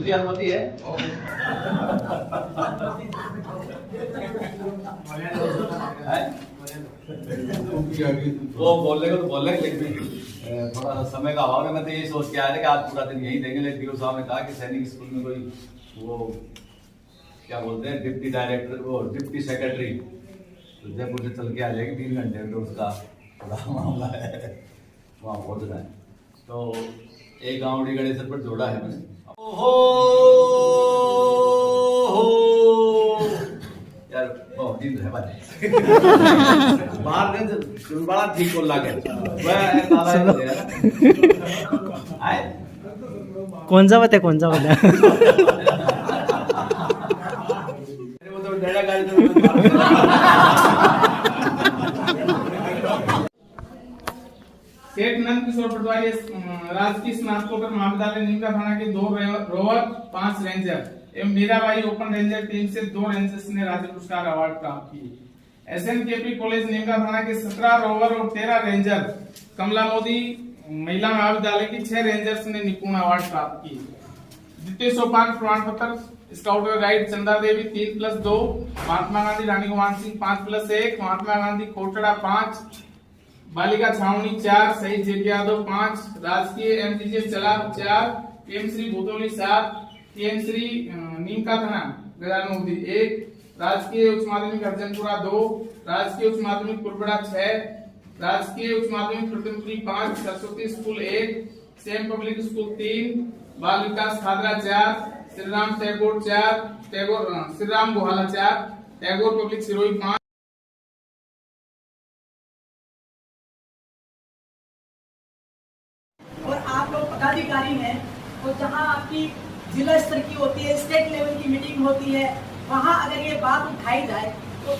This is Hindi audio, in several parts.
की अनुमति है। वो बोलने को तो बोल रहे, लेकिन थोड़ा समय का अभाव है। मैं तो यही सोच के आया था कि आज पूरा दिन यही देंगे, लेकिन साहब ने कहा कि सैनिक स्कूल में कोई वो क्या बोलते हैं डिप्टी डायरेक्टर, वो डिप्टी सेक्रेटरी तो जयपुर से चल के आ जाएगी 3 घंटे में, तो उसका थोड़ा मामला है, वहाँ पहुँचना है। तो एक गाँवड़ी गणेश पर जोड़ा है मैंने। ओहो यार बहुत दिन है बात बाहर दिन बड़ा ठीक को लगे कौन सा बता वो तो डेढ़ा गाड़ी सेठ नंद किशोर पटवारी राजकीय स्नातकोत्तर महाविद्यालय नीमका थाना के 2 रोवर 5 रेंजर एवं मीराबाई ओपन रेंजर टीम से 2 रेंजर्स ने राज्य पुरस्कार अवार्ड प्राप्त किए। SNKP कॉलेज नीमका थाना के 17 रोवर और 13 रेंजर, कमला मोदी महिला महाविद्यालय की 6 रेंजर्स ने निपुण अवार्ड प्राप्त किए। द्वितीय सोपान प्रमाण पत्र स्काउट और गाइड चंदा देवी 3+2, महात्मा गांधी रानी गुमान सिंह 5+1, महात्मा गांधी कोटड़ा 5, बालिका छावनी 4, शहीद जेपी यादव 5, राजकीय MGJ चला 4, PM श्री भूतोली 7, PM श्री नीमका थाना गजानन मोदी 1, राजकीय उच्च माध्यमिक अर्जनपुरा 2, राजकीय उच्च माध्यमिक कुरबड़ा 6, राजकीय उच्च माध्यमिक प्रथमपुरी 5, Saraswati school 1, same public school 3, बाल विकास खादरा 4, श्री राम टैगोर 4, श्री राम गोहाला 4, टैगोर पब्लिक सिरोही 5। और आप लोग पदाधिकारी हैं, तो जहां आपकी जिला स्तर की होती है, स्टेट लेवल की मीटिंग होती है, वहां अगर ये बात उठाई जाए तो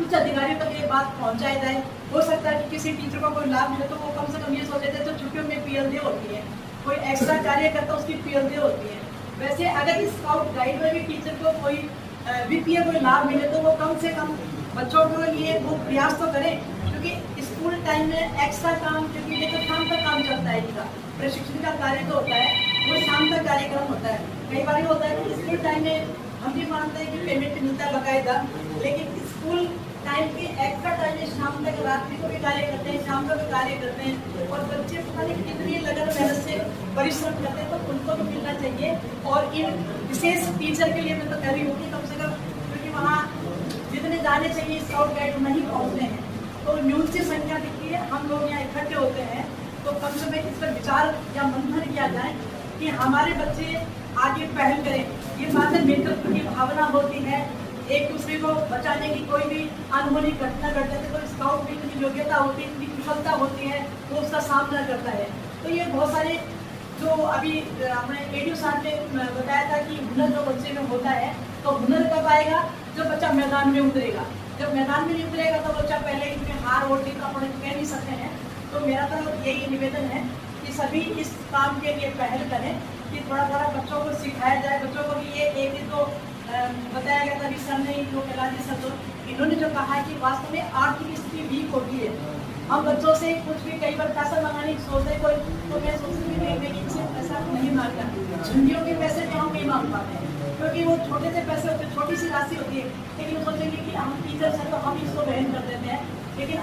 उच्च अधिकारियों तक ये बात पहुंचाई जाए। हो सकता है कि किसी टीचर को कोई लाभ मिले तो वो कम से कम ये सोच लेते हैं तो छुट्टियों में PLD होती है, कोई एक्स्ट्रा कार्य करता उसकी PLD होती है। वैसे अगर इस स्काउट गाइड में भी टीचर को कोई वित्तीय कोई लाभ मिले तो वो कम से कम बच्चों के लिए वो प्रयास तो करें, क्योंकि स्कूल टाइम में एक्स्ट्रा काम, क्योंकि ये तो शाम तक काम चलता है, इनका प्रशिक्षण का कार्य तो होता है, वो शाम तक कार्यक्रम होता है। कई बार होता है कि स्कूल टाइम में हम भी मानते हैं कि पेमेंट मिलता है बकायदा, लेकिन स्कूल टाइम के एक्स्ट्रा टाइम में शाम तक रात्रि को भी कार्य करते हैं, शाम को भी कार्य करते हैं, और बच्चे पता नहीं कितनी लगन मेहनत से परिश्रम करते हैं, तो उनको भी मिलना चाहिए। और इन विशेष टीचर के लिए मैं तो कह रही हूँ कि कम से कम, क्योंकि वहाँ जितने जाने चाहिए स्काउट गाइड नहीं पहुँचते हैं, तो न्यूनतम संख्या दिखती है, हम लोग यहाँ इकट्ठे होते हैं, तो कम से कम इस पर विचार या मंथन किया जाए कि हमारे बच्चे आगे पहल करें। ये बात है, नेतृत्व की भावना होती है, एक दूसरे को बचाने की कोई भी अनहोनी घटना घट जाती है तो स्काउट की इतनी योग्यता होती है, इतनी कुशलता होती है, वो उसका सामना करता है। तो ये बहुत सारे जो अभी हमने ADO साहब ने बताया था कि हुनर जो बच्चे में होता है, तो हुनर कब आएगा? जब बच्चा मैदान में उतरेगा। जब मैदान में नहीं उतरेगा तो बच्चा पहले इसमें हार और जीत अपने कह नहीं सकते हैं। तो मेरा तो यही निवेदन है कि सभी इस काम के लिए पहल करें कि थोड़ा थोड़ा बच्चों को सिखाया जाए। बच्चों को भी ये एक ही तो बताया गया था कि सर ने, जो कैलाश सर, तो इन्होंने जो कहा है कि वास्तव में आर्थिक स्थिति वीक होती है, हम बच्चों से कुछ भी कई बार पैसा मंगाने की सोचते कोई, तो मैं सोचती हूँ कि इनसे पैसा नहीं मांगता, झुंडियों के पैसे भी हम नहीं मांग पाते हैं, क्योंकि वो छोटे से पैसे होते हैं, छोटी सी राशि होती है, लेकिन वो सोचेंगे कि हम टीचर हैं तो हम इसको वहन कर देते हैं। लेकिन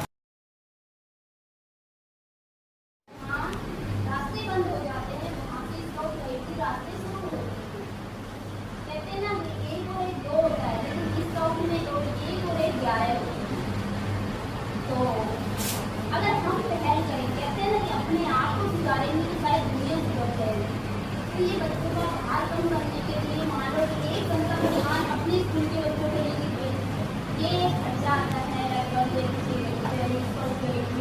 अगर हम पहल करें, कहते हैं ना कि अपने आप को सुधारेंगे तो शायद दुनिया सुधर जाएगी। तो ये बच्चों का भार कम करने के लिए मान लो 1 घंटा ध्यान अपने स्कूल के बच्चों के लिए ये एक खर्चा आता है,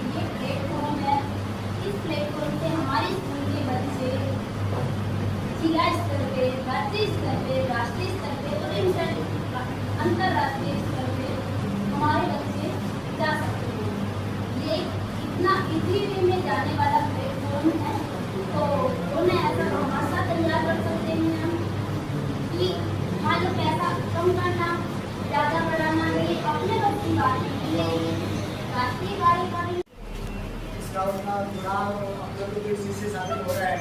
ये प्लेटफॉर्म है। इस प्लेटफॉर्म से हमारे स्कूल के बच्चे जिला स्तर पे, राज्य स्तर पे, राष्ट्रीय स्तर पे और अंतर्राष्ट्रीय स्तर पे हमारे बच्चे जा सकते हैं। ये इतना इजी वे में जाने वाला प्लेटफॉर्म है, तो उन्हें ऐसा भाषा तैयार कर सकते हैं हम कि हाँ, जो पैसा कम करना, ज़्यादा बढ़ाना, ये अपने बस की बात नहीं है, राष्ट्रीय कार्यकारिणी स्काउट का चुनाव अपने को इसी से शामिल हो रहा है।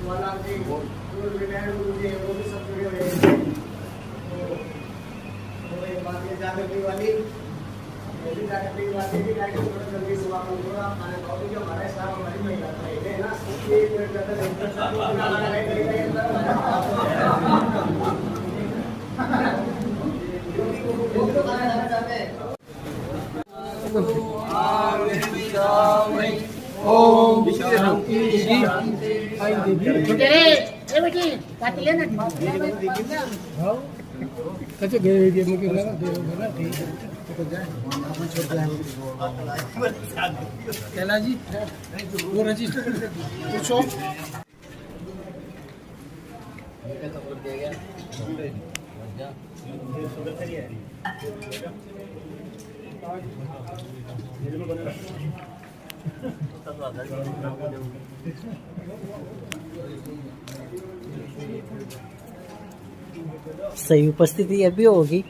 वाला जी जो रिटायर्ड गुरु जी वो भी सब जुड़े हुए हैं। तो एक बात ये जागृति वाली ये भी जागृति वाली भी गाइड थोड़ा जल्दी सुबह को थोड़ा हमारे बाबू जो हमारे साहब हमारी महिला है ना एक मिनट ज्यादा ओम शांति शांति कैसे गए ये मुझे लगा दे ना ठीक है तो जाए कैला जी वो रजिस्टर कर दे पूछो सही उपस्थिति अभी होगी।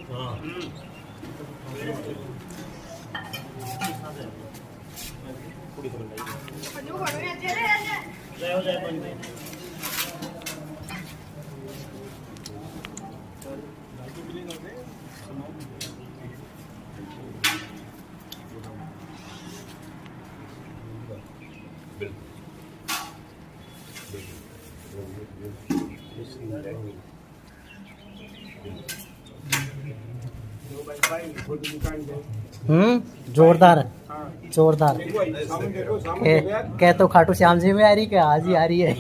जोरदार जोरदार कह तो खाटू श्याम जी में आ रही क्या आज ही आ रही है।